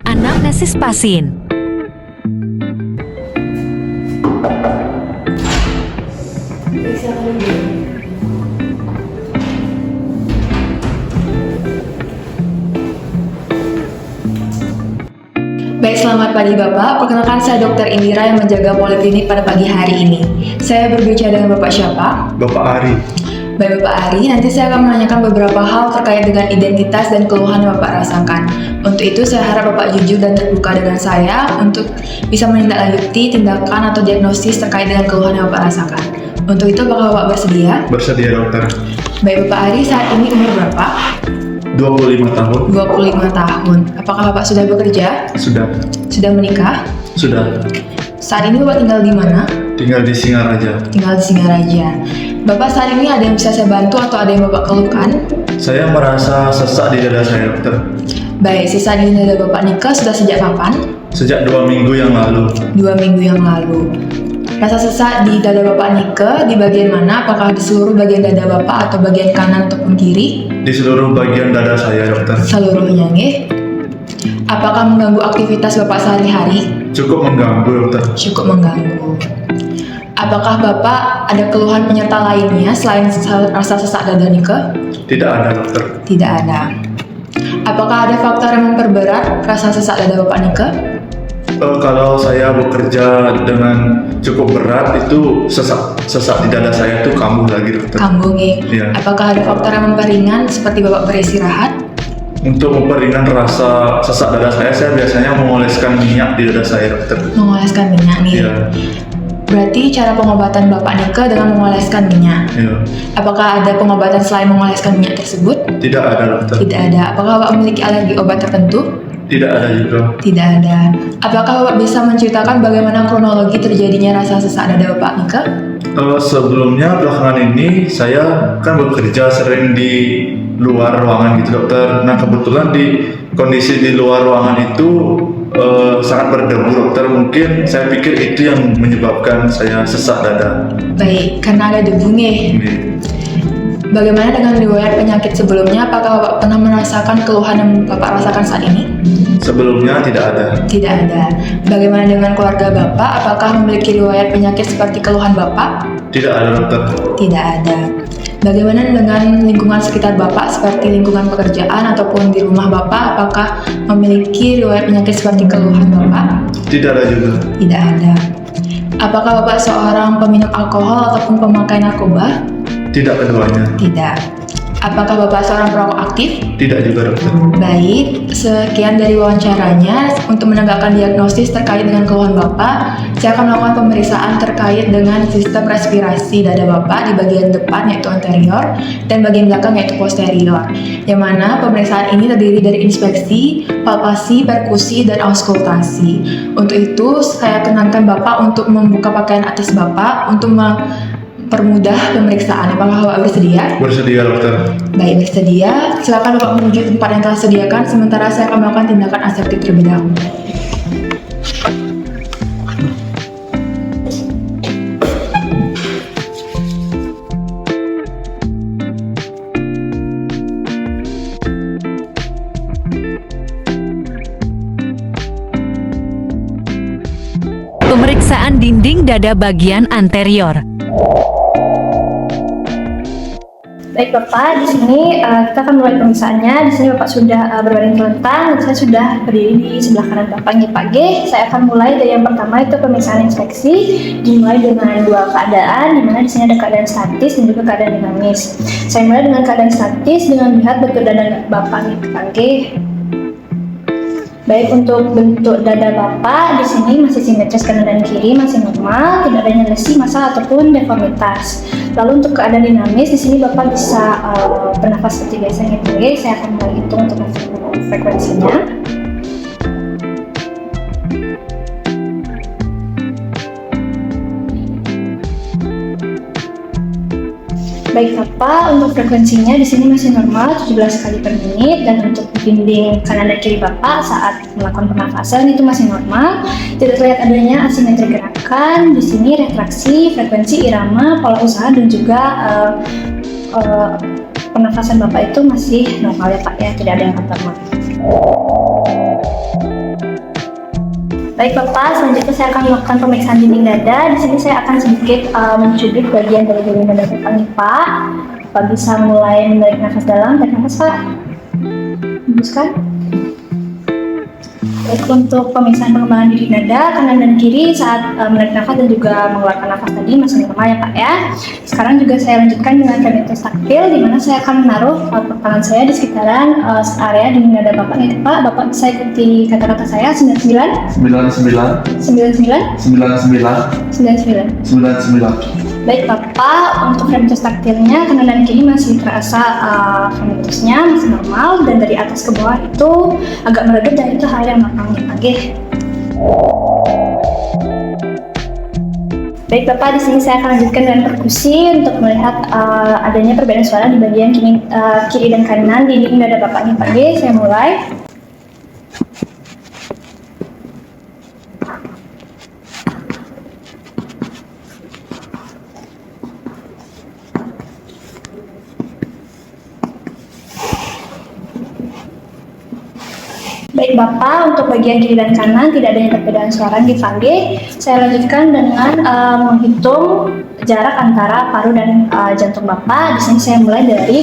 Anamnesis pasien. Baik, selamat pagi Bapak. Perkenalkan saya Dr. Indira yang menjaga poliklinik pada pagi hari ini. Saya berbicara dengan Bapak siapa? Bapak Ari. Baik Bapak Ari, nanti saya akan menanyakan beberapa hal terkait dengan identitas dan keluhan yang Bapak rasakan. Untuk itu saya harap Bapak jujur dan terbuka dengan saya untuk bisa menindaklanjuti tindakan atau diagnosis terkait dengan keluhan yang Bapak rasakan. Untuk itu apakah Bapak bersedia? Bersedia dokter. Baik Bapak Ari, saat ini umur berapa? 25 tahun. 25 tahun. Apakah Bapak sudah bekerja? Sudah. Sudah menikah? Sudah. Saat ini Bapak tinggal di mana? Tinggal di Singaraja. Tinggal di Singaraja. Bapak saat ini ada yang bisa saya bantu atau ada yang Bapak keluhkan? Saya merasa sesak di dada saya dokter. Baik, sesak di dada Bapak nikah sudah sejak kapan? Sejak 2 minggu yang lalu. 2 minggu yang lalu. Rasa sesak di dada Bapak nikah di bagian mana? Apakah di seluruh bagian dada Bapak atau bagian kanan ataupun kiri? Di seluruh bagian dada saya dokter. Seluruhnya, nggih. Apakah mengganggu aktivitas Bapak sehari-hari? Cukup mengganggu dokter. Cukup mengganggu. Apakah Bapak ada keluhan penyerta lainnya selain rasa sesak dada nikah? Tidak ada dokter. Tidak ada. Apakah ada faktor yang memperberat rasa sesak dada Bapak nikah? Kalau saya bekerja dengan cukup berat itu sesak di dada saya itu kambuh lagi dokter. Kambuh, nggih. Iya. Apakah ada faktor yang memperingan seperti Bapak beristirahat? Untuk memperingan rasa sesak dada saya biasanya mengoleskan minyak di dada saya dokter. Mengoleskan minyak, nih. Iya. Berarti cara pengobatan Bapak nikah dengan mengoleskan minyak. Iya. Apakah ada pengobatan selain mengoleskan minyak tersebut? Tidak ada dokter. Tidak ada. Apakah Bapak memiliki alergi obat tertentu? Tidak ada juga. Tidak ada. Apakah Bapak bisa menceritakan bagaimana kronologi terjadinya rasa sesak dada Bapak nikah? Sebelumnya belakangan ini saya kan bekerja sering di luar ruangan gitu dokter. Nah kebetulan di kondisi di luar ruangan itu sangat berdebu dokter. Mungkin saya pikir itu yang menyebabkan saya sesak dada. Baik, karena ada debu, nggih. Ini. Bagaimana dengan riwayat penyakit sebelumnya? Apakah Bapak pernah merasakan keluhan yang Bapak rasakan saat ini? Sebelumnya tidak ada. Tidak ada. Bagaimana dengan keluarga Bapak? Apakah memiliki riwayat penyakit seperti keluhan Bapak? Tidak ada dokter. Tidak ada. Bagaimana dengan lingkungan sekitar Bapak seperti lingkungan pekerjaan ataupun di rumah Bapak? Apakah memiliki riwayat penyakit seperti keluhan Bapak? Tidak ada juga. Tidak ada. Apakah Bapak seorang peminum alkohol ataupun pemakai narkoba? Tidak keduanya. Tidak. Apakah Bapak seorang perokok aktif? Tidak juga dokter. Baik, sekian dari wawancaranya. Untuk menegakkan diagnosis terkait dengan keluhan Bapak, saya akan melakukan pemeriksaan terkait dengan sistem respirasi dada Bapak di bagian depan yaitu anterior dan bagian belakang yaitu posterior. Yang mana pemeriksaan ini terdiri dari inspeksi, palpasi, perkusi, dan auskultasi. Untuk itu, saya kenankan Bapak untuk membuka pakaian atas Bapak untuk mempermudah pemeriksaan. Apakah Bapak bersedia? Bersedia dokter. Baik, bersedia. Silakan Bapak menuju tempat yang telah sediakan, sementara saya akan melakukan tindakan aseptik terlebih dahulu. Pemeriksaan dinding dada bagian anterior. Baik Bapak, di sini kita akan mulai pemeriksaannya. Di sini Bapak sudah berbaring telentang dan saya sudah berdiri di sebelah kanan Bapak. Pak G, saya akan mulai dari yang pertama itu pemeriksaan inspeksi. Dimulai dengan dua keadaan, di mana di sini ada keadaan statis dan juga keadaan dinamis. Saya mulai dengan keadaan statis dengan melihat bentuk dada Bapak Pak G. Baik, untuk bentuk dada Bapak di sini masih simetris kanan dan kiri, masih normal, tidak adanya lesi, masalah ataupun deformitas. Lalu untuk keadaan dinamis di sini Bapak bisa bernafas seperti biasanya. Saya akan mulai hitung untuk nafas. frekuensinya. Baik Bapak, untuk frekuensinya di sini masih normal 17 kali per menit, dan untuk dinding kanan dan kiri Bapak saat melakukan pernafasan itu masih normal. Tidak terlihat adanya asimetri gerakan. Di sini retraksi, frekuensi, irama, pola usaha dan juga pernafasan Bapak itu masih normal ya Pak ya, tidak ada yang abnormal. Baik Bapak, selanjutnya saya akan melakukan pemeriksaan dinding dada. Di sini saya akan sedikit mencubit bagian dari dinding dada Bapak nih Pak. Bapak bisa mulai menarik nafas dalam, tarik nafas Pak. Hembuskan. Baik, untuk pemeriksaan pengembangan dinding dada kanan dan kiri saat menarik nafas dan juga mengeluarkan nafas tadi masih normal ya Pak ya. Sekarang juga saya lanjutkan dengan Kinetics taktil, di mana saya akan menaruh tangan saya di sekitaran area dinding dada Bapak nih Pak. Bapak bisa ikuti kata-kata saya. 99 99. Baik Bapak, untuk Kinetics taktilnya kanan dan kiri masih terasa Kineticsnya masih normal, dan dari atas ke bawah itu agak meredup dan itu hal yang normal ya Pak. Baik Bapak, di sini saya akan lanjutkan dengan perkusi untuk melihat adanya perbedaan suara di bagian kiri dan kanan dinding dada Bapak nih Pak. Saya mulai. Baik Bapak, untuk bagian kiri dan kanan tidak adanya perbedaan suara di Pak. Saya lanjutkan dengan menghitung jarak antara paru dan jantung Bapak. Di sini saya mulai dari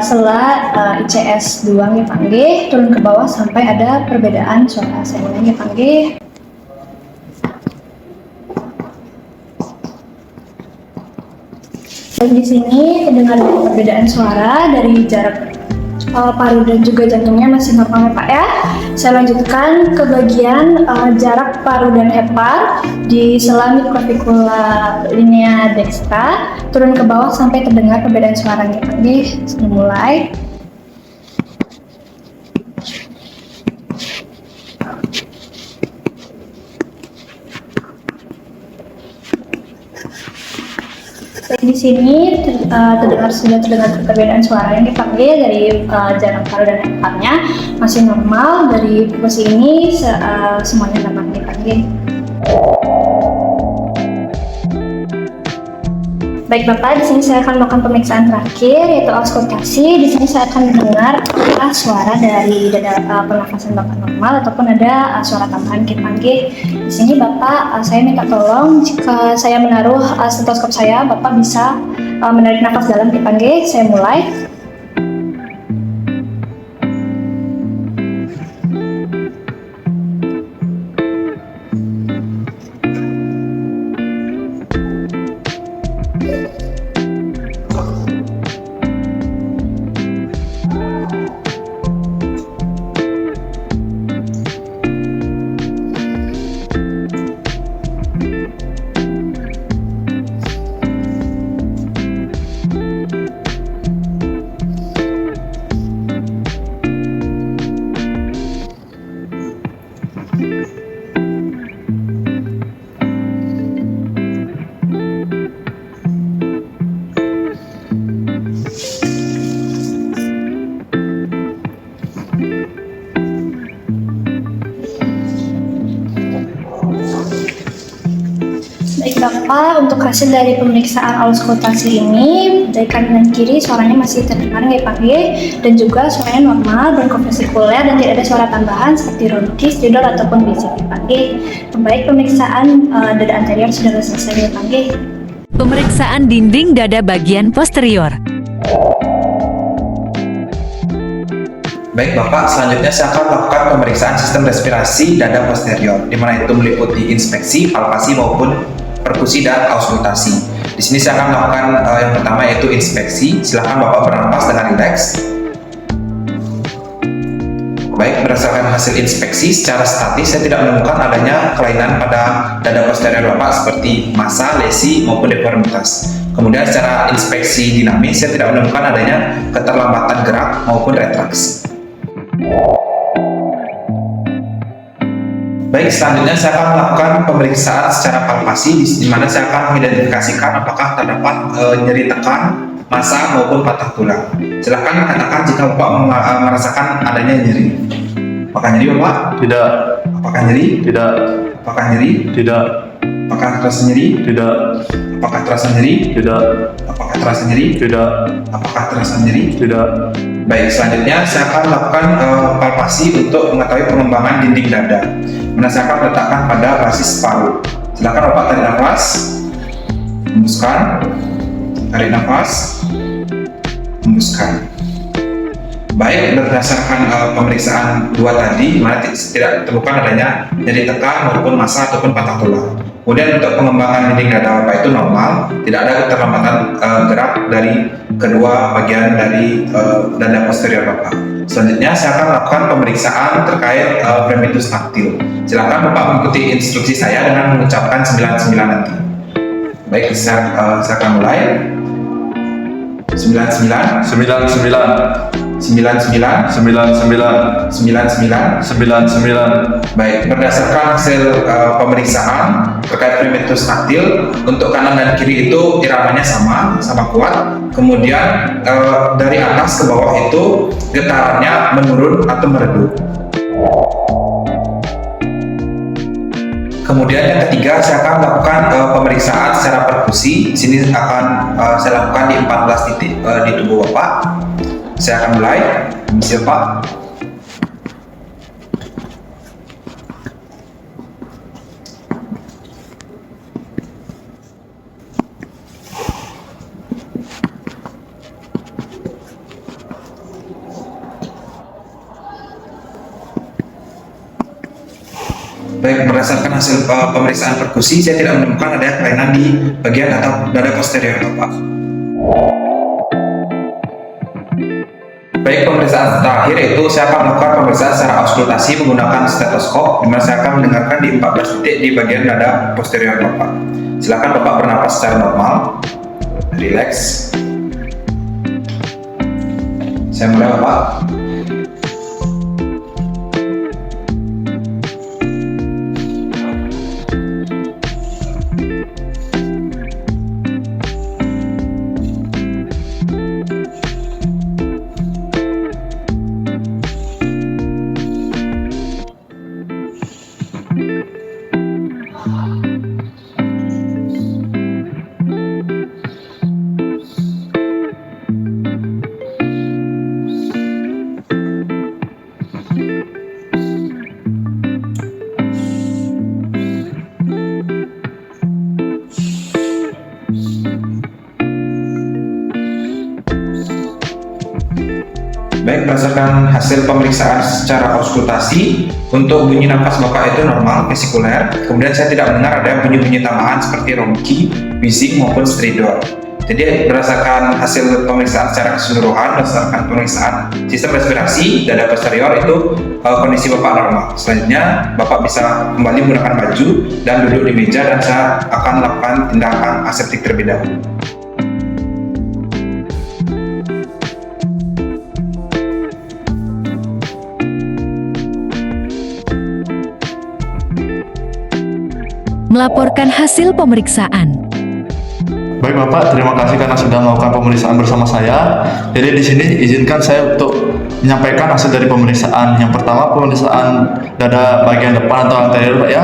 sela ICS 2 Pak, turun ke bawah sampai ada perbedaan suara. Saya mulai Pak. Baik, di sini dengan perbedaan suara dari jarak paru dan juga jantungnya masih normal ya Pak ya. Saya lanjutkan ke bagian jarak paru dan hepar di sela mikrofibula linea dextra, turun ke bawah sampai terdengar perbedaan suara ya Pak. Sudah mulai. Di sini sudah terdengar perbedaan suara yang dipanggil dari jarak paru dan heparnya masih normal. Dari posisi ini semuanya dapat dipanggil. Baik Bapak, di sini saya akan melakukan pemeriksaan terakhir yaitu auskultasi. Di sini saya akan mendengar apakah suara dari dada pernafasan Bapak normal ataupun ada suara tambahan dipanggil. Di sini Bapak, saya minta tolong jika saya menaruh stetoskop saya, Bapak bisa menarik nafas dalam dipanggil. Saya mulai. Bapak, untuk hasil dari pemeriksaan auskultasi ini dari kanan dan kiri suaranya masih terdengar nggak Pak G, dan juga suaranya normal, bronkovesikuler dan tidak ada suara tambahan seperti rhonki, stridor ataupun bisik Pak G. Baik, pemeriksaan dada anterior sudah selesai Pak G. Pemeriksaan dinding dada bagian posterior. Baik Bapak, selanjutnya saya akan melakukan pemeriksaan sistem respirasi dada posterior, di mana itu meliputi inspeksi, palpasi maupun perkusi dan auskultasi. Di sini saya akan melakukan yang pertama yaitu inspeksi. Silakan Bapak bernapas dengan rileks. Baik, berdasarkan hasil inspeksi secara statis saya tidak menemukan adanya kelainan pada dada posterior Bapak seperti massa, lesi maupun deformitas. Kemudian secara inspeksi dinamis saya tidak menemukan adanya keterlambatan gerak maupun retraksi. Baik, selanjutnya saya akan melakukan pemeriksaan secara palpasi di mana saya akan mengidentifikasikan apakah terdapat nyeri tekan, massa maupun patah tulang. Silahkan katakan jika Bapak merasakan adanya nyeri. Apakah nyeri, Bapak? Tidak. Apakah nyeri? Tidak. Apakah nyeri? Tidak. Apakah terasa nyeri? Tidak. Apakah terasa nyeri? Tidak. Apakah terasa nyeri? Tidak. Apakah terasa nyeri? Tidak. Baik, selanjutnya saya akan melakukan palpasi untuk mengetahui pengembangan dinding dada. Mana saya akan letakkan pada basis paru. Silakan Bapak tarik nafas, hembuskan, tarik nafas, hembuskan. Baik, berdasarkan pemeriksaan dua tadi, mana tidak ditemukan adanya nyeri tekan maupun massa ataupun patah tulang. Kemudian untuk pengembangan dinding dada Bapak itu normal, tidak ada keterlambatan gerak dari kedua bagian dari dada posterior Bapak. Selanjutnya saya akan melakukan pemeriksaan terkait fremitus taktil. Silakan Bapak mengikuti instruksi saya dengan mengucapkan 99 nanti. Baik, saya akan mulai. 99 99 99 99 99. Baik, berdasarkan hasil pemeriksaan terkait fremitus taktil, untuk kanan dan kiri itu iramanya sama kuat. Kemudian dari atas ke bawah itu getarannya menurun atau meredup. Kemudian yang ketiga, saya akan melakukan pemeriksaan secara perkusi. Di sini akan saya lakukan di 14 titik di tubuh Bapak. Saya akan mulai. Siapa? Baik, berdasarkan hasil pemeriksaan perkusi, saya tidak menemukan ada kelainan di bagian dada posterior Bapak. Baik, pemeriksaan terakhir itu saya akan melakukan pemeriksaan secara auskultasi menggunakan stetoskop, di mana saya akan mendengarkan di 14 titik di bagian dada posterior Bapak. Silakan Bapak bernapas secara normal, relax. Saya mulai Bapak. Baik, berdasarkan hasil pemeriksaan secara auskultasi, untuk bunyi nafas Bapak itu normal, vesikuler. Kemudian saya tidak mendengar ada bunyi-bunyi tambahan seperti ronki, wheezing maupun stridor. Jadi berdasarkan hasil pemeriksaan secara keseluruhan, berdasarkan pemeriksaan sistem respirasi dada posterior itu kondisi Bapak normal. Selanjutnya Bapak bisa kembali menggunakan baju dan duduk di meja, dan saya akan melakukan tindakan aseptik terlebih dahulu. Melaporkan hasil pemeriksaan. Baik Bapak, terima kasih karena sudah melakukan pemeriksaan bersama saya. Jadi di sini izinkan saya untuk menyampaikan hasil dari pemeriksaan. Yang pertama, pemeriksaan dada bagian depan atau anterior Pak ya.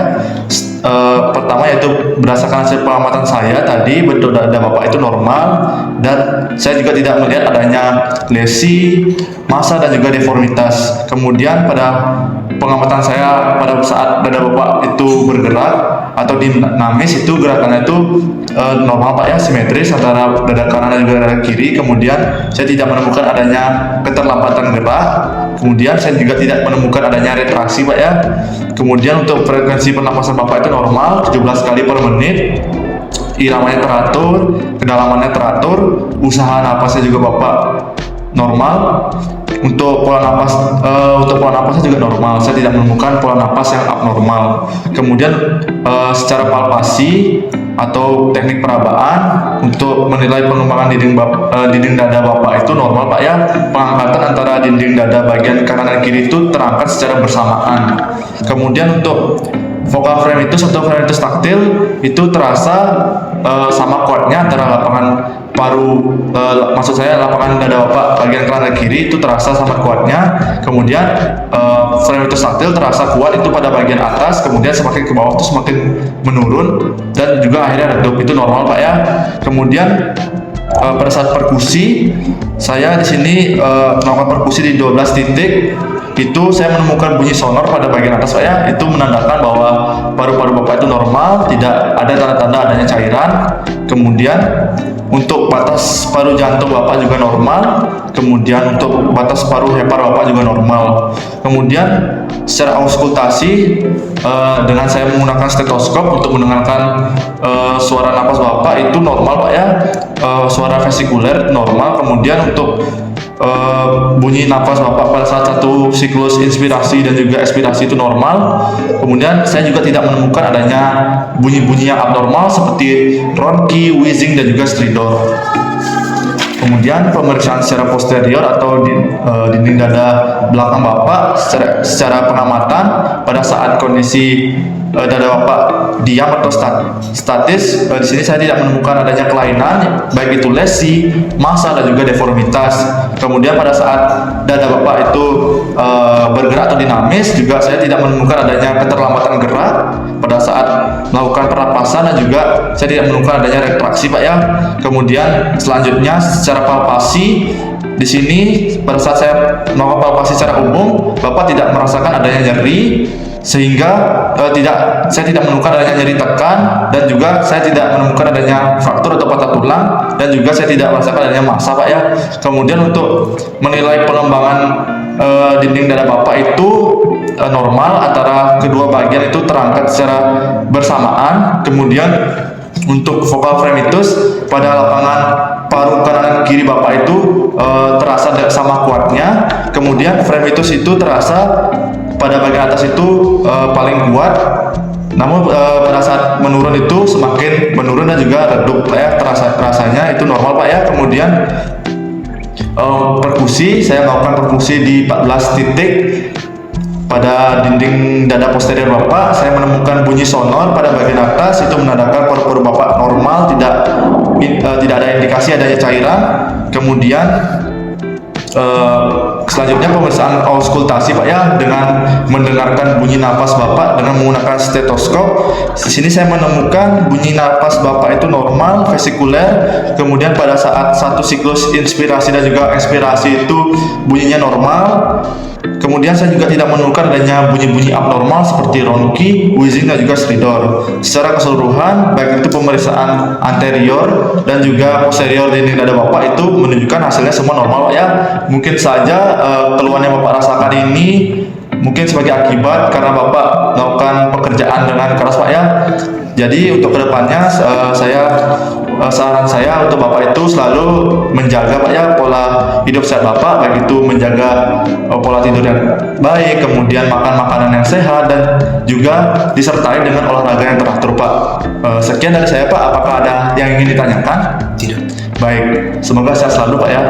Pertama yaitu berdasarkan hasil pengamatan saya tadi, bentuk dada Bapak itu normal, dan saya juga tidak melihat adanya lesi, massa dan juga deformitas. Kemudian pada pengamatan saya pada saat dada Bapak itu bergerak atau dinamis, itu gerakannya itu normal Pak ya, simetris antara dada kanan dan juga dada kiri. Kemudian saya tidak menemukan adanya keterlambatan gerak. Kemudian saya juga tidak menemukan adanya retraksi Pak ya. Kemudian untuk frekuensi pernapasan Bapak itu normal, 17 kali per menit. Iramanya teratur, kedalamannya teratur, usaha napasnya juga Bapak normal. Untuk pola napasnya juga normal. Saya tidak menemukan pola napas yang abnormal. Kemudian secara palpasi atau teknik perabaan untuk menilai pengembangan dinding dada Bapak itu normal Pak ya. Pengangkatan antara dinding dada bagian kanan dan kiri itu terangkat secara bersamaan. Kemudian untuk vokal fremitus atau fremitus taktil itu terasa sama kuatnya antara lapangan paru, maksud saya lapangan dada Bapak bagian kanan dan kiri itu terasa sama kuatnya. Kemudian fremitus taktil terasa kuat itu pada bagian atas, kemudian semakin ke bawah itu semakin menurun dan juga akhirnya redup. Itu normal Pak ya. Kemudian pada saat perkusi, saya di sini melakukan perkusi di 12 titik. Itu saya menemukan bunyi sonor pada bagian atas Pak ya. Itu menandakan bahwa paru-paru Bapak itu normal, tidak ada tanda-tanda adanya cairan. Kemudian untuk batas paru jantung Bapak juga normal. Kemudian untuk batas paru hepar Bapak juga normal. Kemudian secara auskultasi dengan saya menggunakan stetoskop untuk mendengarkan suara napas Bapak itu normal Pak ya. Suara vesikuler normal. Kemudian untuk bunyi nafas Bapak pada saat satu siklus inspirasi dan juga ekspirasi itu normal. Kemudian saya juga tidak menemukan adanya bunyi-bunyi yang abnormal seperti ronki, wheezing dan juga stridor. Kemudian pemeriksaan secara posterior atau dinding dada belakang Bapak secara pengamatan pada saat kondisi dada Bapak diam atau statis. Di sini saya tidak menemukan adanya kelainan, baik itu lesi, massa dan juga deformitas. Kemudian pada saat dada Bapak itu bergerak atau dinamis, juga saya tidak menemukan adanya keterlambatan gerak pada saat melakukan pernapasan dan juga saya tidak menemukan adanya retraksi Pak ya. Kemudian selanjutnya secara palpasi, di sini pada saat saya melakukan palpasi secara umum, Bapak tidak merasakan adanya nyeri, sehingga saya tidak menemukan adanya nyeri tekan dan juga saya tidak menemukan adanya fraktur atau patah tulang dan juga saya tidak merasakan adanya massa Pak ya. Kemudian untuk menilai pengembangan dinding dada Bapak itu normal, antara kedua bagian itu terangkat secara bersamaan. Kemudian untuk vokal fremitus pada lapangan paru kanan dan kiri Bapak itu terasa sama kuatnya. Kemudian fremitus itu terasa pada bagian atas itu paling kuat. Namun pada saat menurun itu semakin menurun dan juga redup Pak ya, rasanya itu normal Pak ya. Kemudian perkusi, saya melakukan perkusi di 14 titik pada dinding dada posterior Bapak. Saya menemukan bunyi sonor pada bagian atas, itu menandakan paru-paru Bapak normal, tidak ada indikasi adanya cairan. Kemudian selanjutnya pemeriksaan auskultasi Pak ya, dengan mendengarkan bunyi napas Bapak dengan menggunakan stetoskop. Di sini saya menemukan bunyi napas Bapak itu normal, vesikuler. Kemudian pada saat satu siklus inspirasi dan juga ekspirasi itu bunyinya normal. Kemudian saya juga tidak menemukan adanya bunyi-bunyi abnormal seperti ronki, wheezing dan juga stridor. Secara keseluruhan, baik itu pemeriksaan anterior dan juga posterior dinding dada Bapak itu menunjukkan hasilnya semua normal Pak ya. Mungkin saja keluhan yang Bapak rasakan ini mungkin sebagai akibat karena Bapak melakukan pekerjaan dengan keras Pak ya. Jadi untuk kedepannya saran saya untuk Bapak itu selalu menjaga Pak ya pola hidup sehat Bapak, baik itu menjaga pola tidur yang baik, kemudian makan makanan yang sehat dan juga disertai dengan olahraga yang teratur Pak. Sekian dari saya Pak, apakah ada yang ingin ditanyakan? Tidak. Baik, semoga sehat selalu Pak ya.